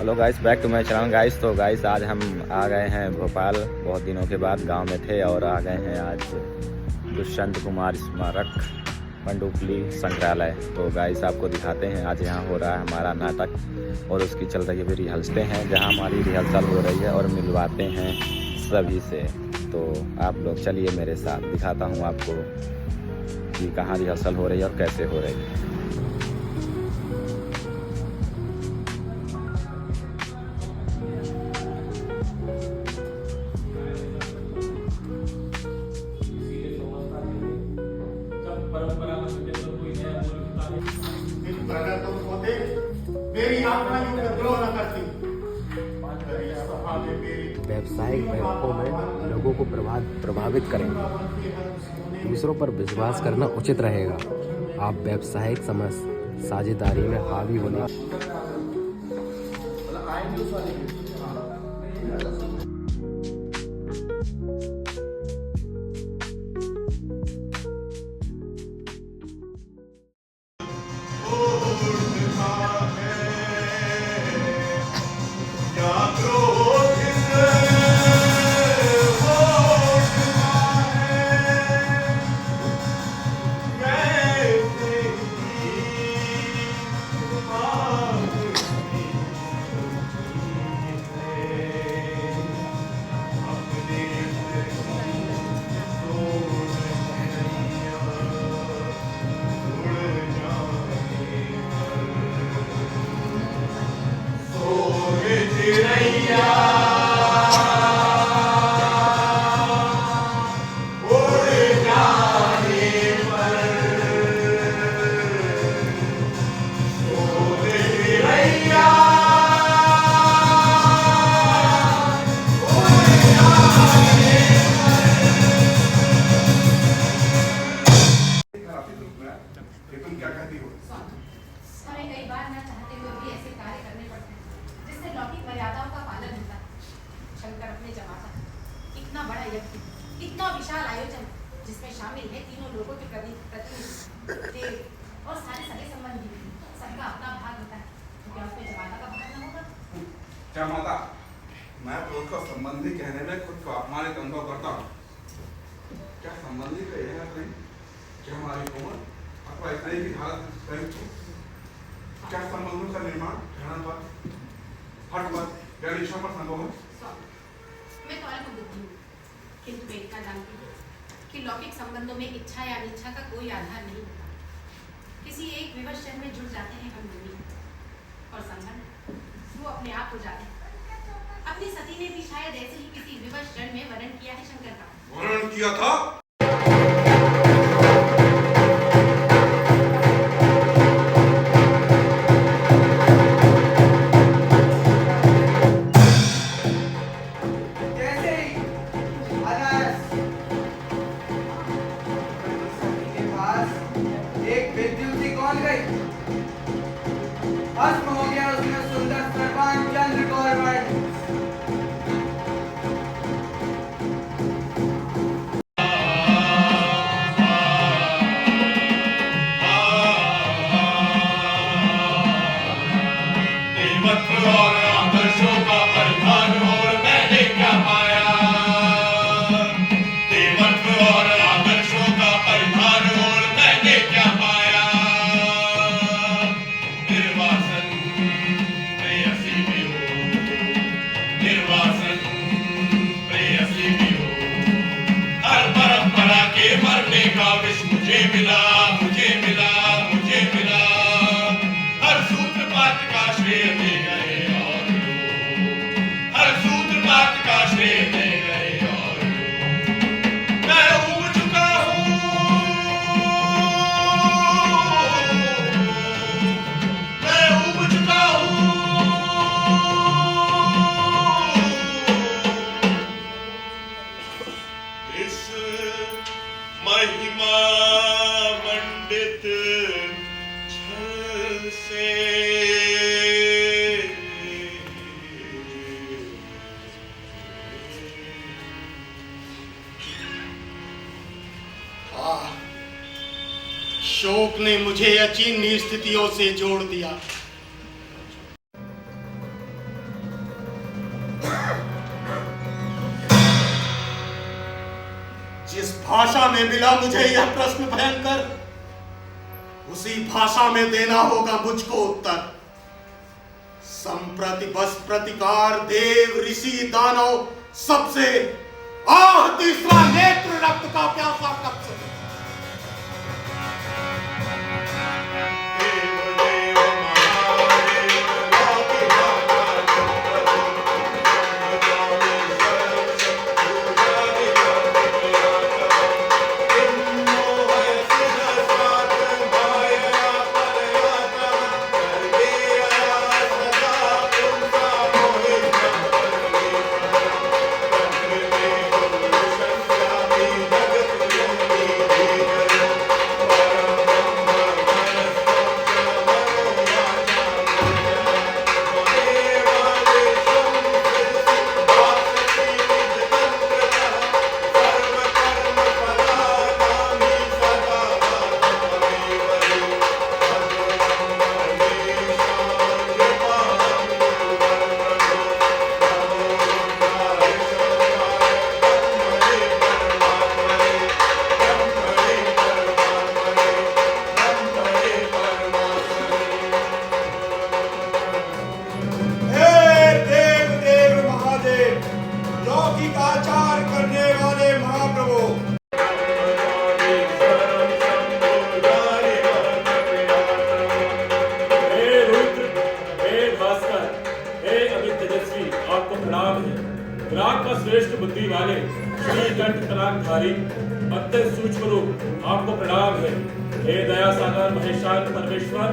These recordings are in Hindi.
Hello guys, back to my channel guys. तो गाइस आज हम आ गए हैं भोपाल, बहुत दिनों के बाद गांव में थे और आ गए हैं आज दुष्यंत कुमार स्मारक पंडुपली संग्रहालय। तो गाइस आपको दिखाते हैं आज यहाँ हो रहा है हमारा नाटक और उसकी चल रही है रिहर्सलें हैं, जहाँ हमारी रिहर्सल हो रही है और मिलवाते हैं सभी से। तो आप लोग चलिए मेरे साथ, दिखाता हूँ आपको कि कहाँ रिहर्सल हो रही है और कैसे हो रही है। व्यावसायिक बैठकों में लोगों को प्रभावित करेंगे। दूसरों पर विश्वास करना उचित रहेगा। आप व्यावसायिक साझेदारी में हावी होने इतना बड़ा यज्ञ, इतना विशाल आयोजन जिसमें शामिल है तीनों लोगों के प्रतिनिधि और सारे सगे संबंधी, सबका अपना भाग होता है। तो क्या उसमें जमाता का भाग ना होगा? क्या माता, मैं तो उसका संबंधी कहने में खुद को अपमानित अनुभव करता हूँ। क्या संबंधी का यह अर्थ नहीं कि हमारी उम्र अथवा इतने की हालत संयुक्त हो? क्या संबंधों का निर्माण ध्यान पर, हट पर या इच्छा पर संभव है? मैं तो अलग बुद्धि हूँ, किंतु मैं इतना जानती हूँ कि लौकिक संबंधों में इच्छा या अनिच्छा का कोई आधार नहीं होता। किसी एक विवश क्षण में जुड़ जाते हैं हम दोनों और संबंध वो अपने आप हो जाते हैं। अपनी सती ने भी शायद ऐसे ही किसी विवश क्षण में वर्णन किया है शंकर का। वर्णन किया था? भस्म हो गया उसमें सुंदर सर्वांचल गौरवर्ण। महिमा मंडित छल से शोक ने मुझे अचिन्ह स्थितियों से जोड़ दिया। भाषा में मिला मुझे यह प्रश्न भयंकर, उसी भाषा में देना होगा मुझको उत्तर। संप्रति बस प्रतिकार देव ऋषि दानव सबसे, आह तीसरा नेत्र रक्त का प्यासा कब से। श्रेष्ठ बुद्धि वाले श्री कंठ कलाधारी अत्यंत सूक्ष्म रूप आपको प्रणाम है। हे दया सागर महेशान परमेश्वर,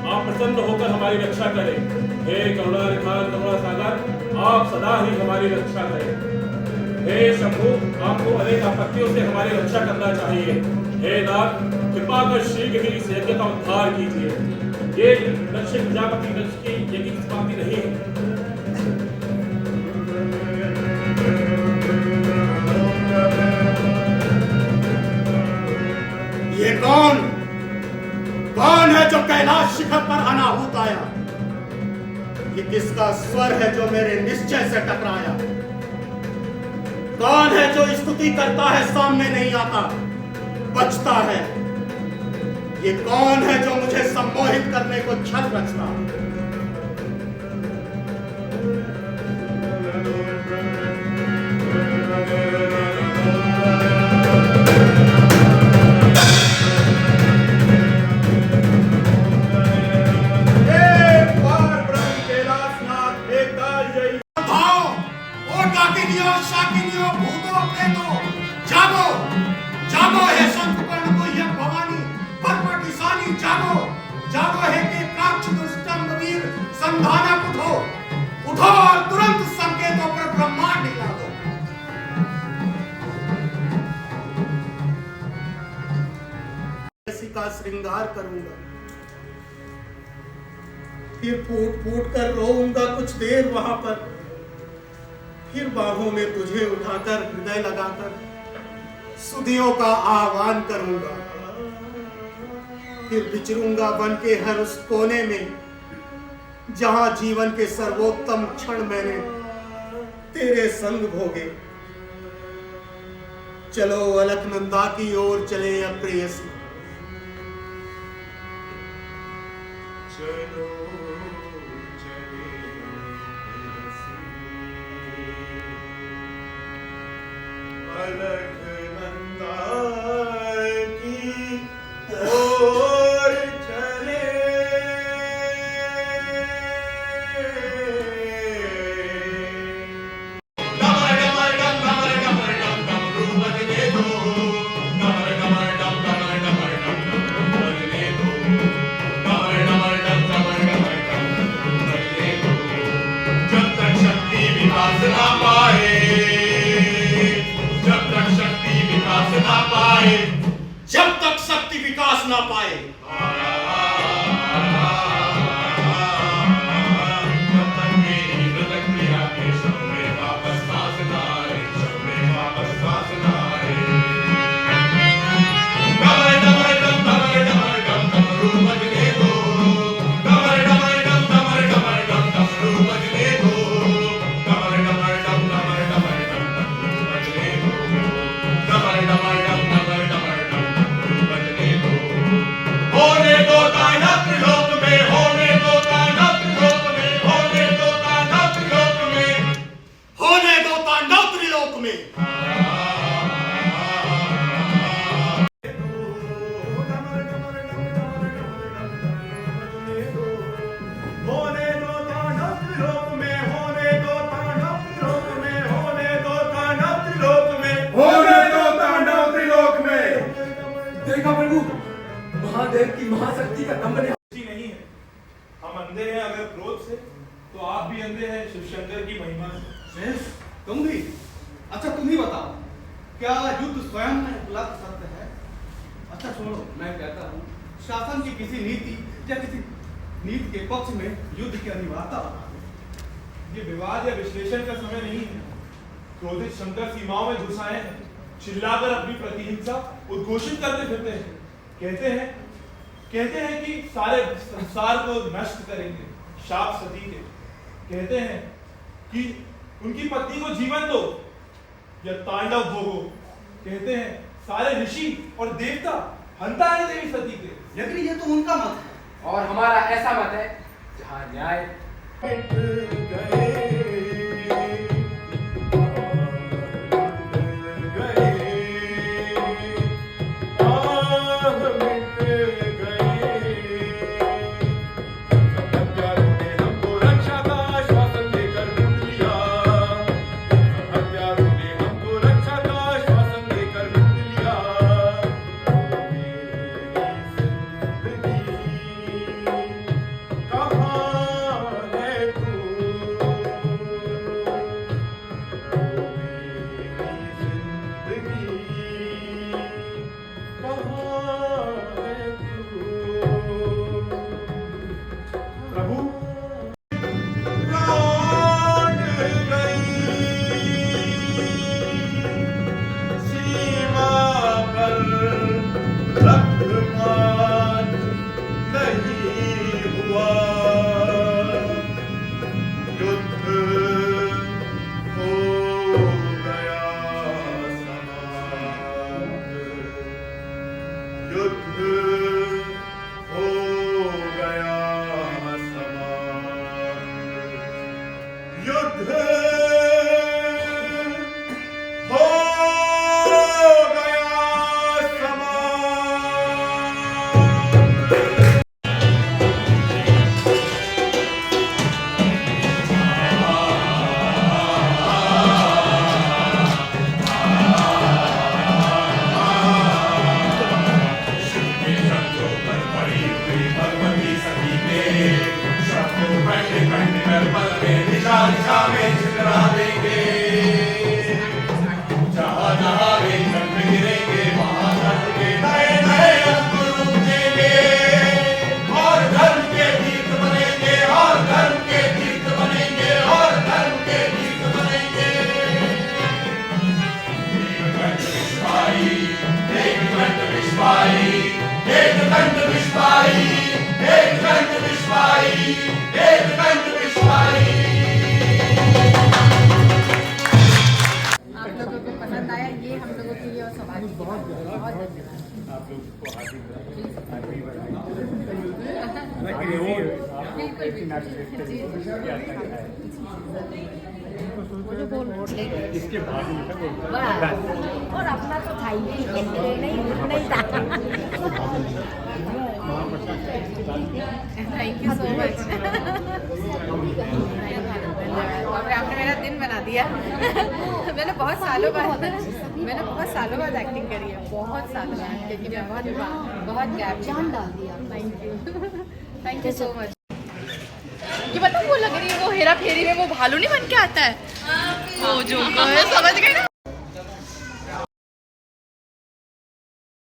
आप प्रसन्न होकर हमारी रक्षा करें। हे करुणा निधान करुणा सागर, आप सदा ही हमारी रक्षा करें। हे शंभु, आपको अनेक आपत्तियों से हमारी रक्षा करना चाहिए। हे नाथ, कृपा कर शीघ्र ही इस यज्ञ का उद्धार कीजिए। ये दक्ष प्रजापति दक्ष की यज्ञ की समाप्ति नहीं है। ये कौन है जो कैलाश शिखर पर अनाहूत आया? ये किसका स्वर है जो मेरे निश्चय से टकराया? कौन है जो स्तुति करता है सामने नहीं आता, बचता है? ये कौन है जो मुझे सम्मोहित करने को छल रचता? का श्रृंगार करूंगा, फिर फूट फूट कर रोऊंगा कुछ देर वहां पर, फिर बाहों में तुझे उठाकर हृदय लगाकर सुधियों का आह्वान करूंगा, फिर विचरूंगा वन के हर उस कोने में जहां जीवन के सर्वोत्तम क्षण मैंने तेरे संग भोगे। चलो अलकनंदा की ओर चले अप्रेयसी, चलो चले अलकनंदा की ओर चले। जब तक शक्ति विकास ना पाए, जब तक मेरी हृदय क्रिया के शव में वापस सांस ना आए, शव में वापस सांस ना आए। डमर डमर डम डमर डमर डम डमरू बजने दो, डमर डमर डम डमर डमर डम डमरू बजने दो, डमर डमर डम डमर डमर डम डमरू बजने दो, डमर महाशक्ति का दम बने। नहीं है, हम अंधे हैं अगर क्रोध से, तो आप भी अंधे हैं शिव शंकर की महिमा से। शेष, तुम भी? अच्छा तुम ही बताओ, क्या युद्ध स्वयं में उपलब्ध सत्य है? अच्छा छोड़ो, मैं कहता हूँ शासन की किसी नीति या किसी नीति के पक्ष में युद्ध की अनिवार्यता बता दो। ये विवाद या विश्लेषण का समय नहीं है। क्रोधित शंकर सीमाओं में घुस आए हैं, चिल्लाकर अपनी प्रतिहिंसा उद्घोषित करते फिरते हैं। कहते हैं कि सारे संसार को नष्ट करेंगे, शाप सती के। कहते हैं कि उनकी पत्नी को जीवन दो या तांडव भोगो। कहते हैं सारे ऋषि और देवता हंता है देवी सती के। लेकिन ये तो उनका मत है और हमारा ऐसा मत है जहाँ न्याय आप लोगों को पसंद आया ये हम लोगों के लिए और सौभाग्य की बात है। आप लोग को इसके बाद और अपना तो था ही नहीं था। Thank you so much. आपने मेरा दिन बना दिया। मैंने बहुत सालों बाद एक्टिंग करी है, बहुत सालों बाद, लेकिन बहुत गैप जान डाल दिया। Thank you so much. ये पता वो लग रही है वो हेरा फेरी में वो भालू नहीं बन के आता है, वो जो समझ गए ना।